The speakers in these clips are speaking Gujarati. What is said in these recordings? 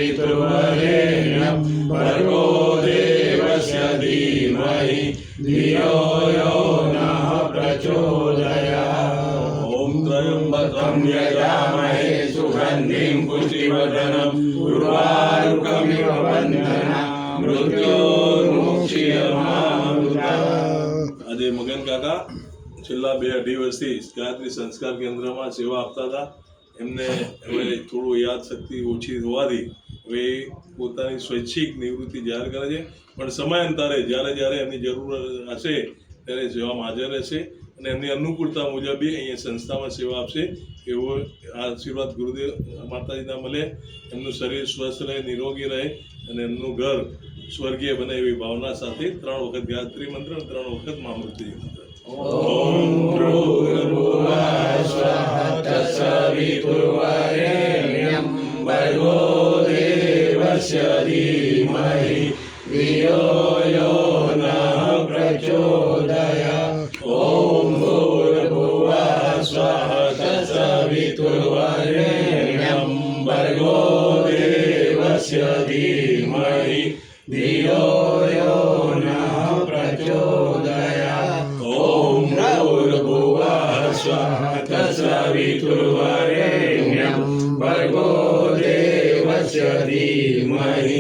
सवितुर्वरेण्यं भर्गो देवस्य धीमहि धियो यो नः प्रचोदयात्। ॐ त्र्यम्बकं यजामहे सुगन्धिं पुष्टिवर्धनम् उर्वारुकमिव बन्धनान् मृत्योर्मुक्षीयमामृतात्। આજે મગન કાકા છેલ્લા 2-2.5 વર્ષથી ગાયત્રી સંસ્કાર કેન્દ્રમાં સેવા આપતા હતા. એમને હવે થોડું યાદ શક્તિ ઓછી હોવાથી હવે પોતાની સ્વૈચ્છિક નિવૃત્તિ જાહેર કરે છે, પણ સમયાંતરે જ્યારે જ્યારે એમની જરૂર હશે ત્યારે સેવામાં હાજર રહેશે અને એમની અનુકૂળતા મુજબ અહીંયા સંસ્થામાં સેવા આપશે એવો આશીર્વાદ ગુરુદેવ માતાજીના મળે. એમનું શરીર સ્વસ્થ રહે, નિરોગી રહે અને એમનું ઘર સ્વર્ગીય બને એવી ભાવના સાથે 3 વખત ગાયત્રી મંત્ર અને 3 વખત મહામૃત્યુંજય મંત્ર. ઓમ ભૂર્ભુવઃ સ્વઃ તત્સવિતુર્વરેણ્યં ભર્ગો દેવસ્ય ધીમહિ ધિયો યો નઃ પ્રચોદયાत्. ઓમ ભૂર્ભુવઃ સ્વઃ તત્સવિતુર્વરેણ્યં ભર્ગો દેવસ્ય ધીમહિ ધિયો યો નઃ પ્રચોદયાत्. ઓમ ભૂર્ભુવઃ સ્વઃ તત્સવિતુર્વરેણ્યં ભર્ગો દેવસ્ય ધીમહિ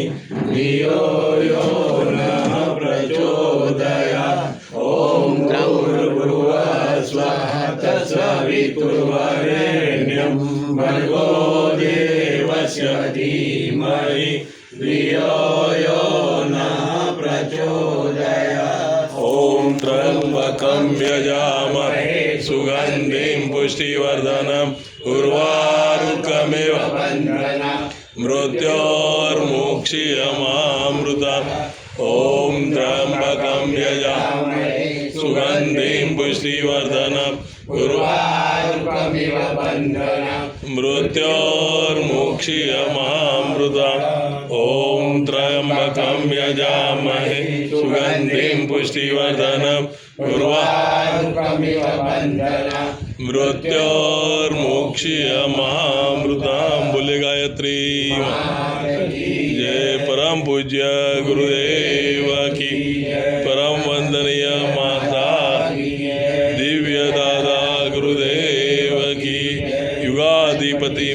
ધિયો યો નઃ પ્રચોદયાत्. ઓમ ભૂર્ભુવઃ સ્વઃ તત્સવિતુર્વરેણ્યં ભર્ગો દેવસ્ય ધીમહિ ધિયો યો નઃ પ્રચોદયાत्. ઓમ ત્ર્યંબકં યજામહે સુગંધિં પુષ્ટિવર્ધનम् ઉર્વારુકમિવ બંધનાन् મૃત્યોર્મુક્ષીયમામૃતાत्. ઓમ ત્ર્યંબકં યજામહે સુગંધિં પુષ્ટિવર્ધનम् ઉર્વારુકમિવ બંધનાन् મૃત્યોર્મુક્ષીયમામૃતાत्. ઓમ ત્ર્યંબકં યજામહે સુગંધિં પુષ્ટિવર્ધનम् ઉર્વારુકમિવ બંધનાन् મૃત્યોર્મુક્ષીયમામૃતાत्. બોલે ગાયત્રી જય. પરમ પૂજ્ય ગુરુદેવ કી, પરમ વંદનીય માતા દિવ્ય દાદા ગુરુદેવ કી, યુગાધિપતિ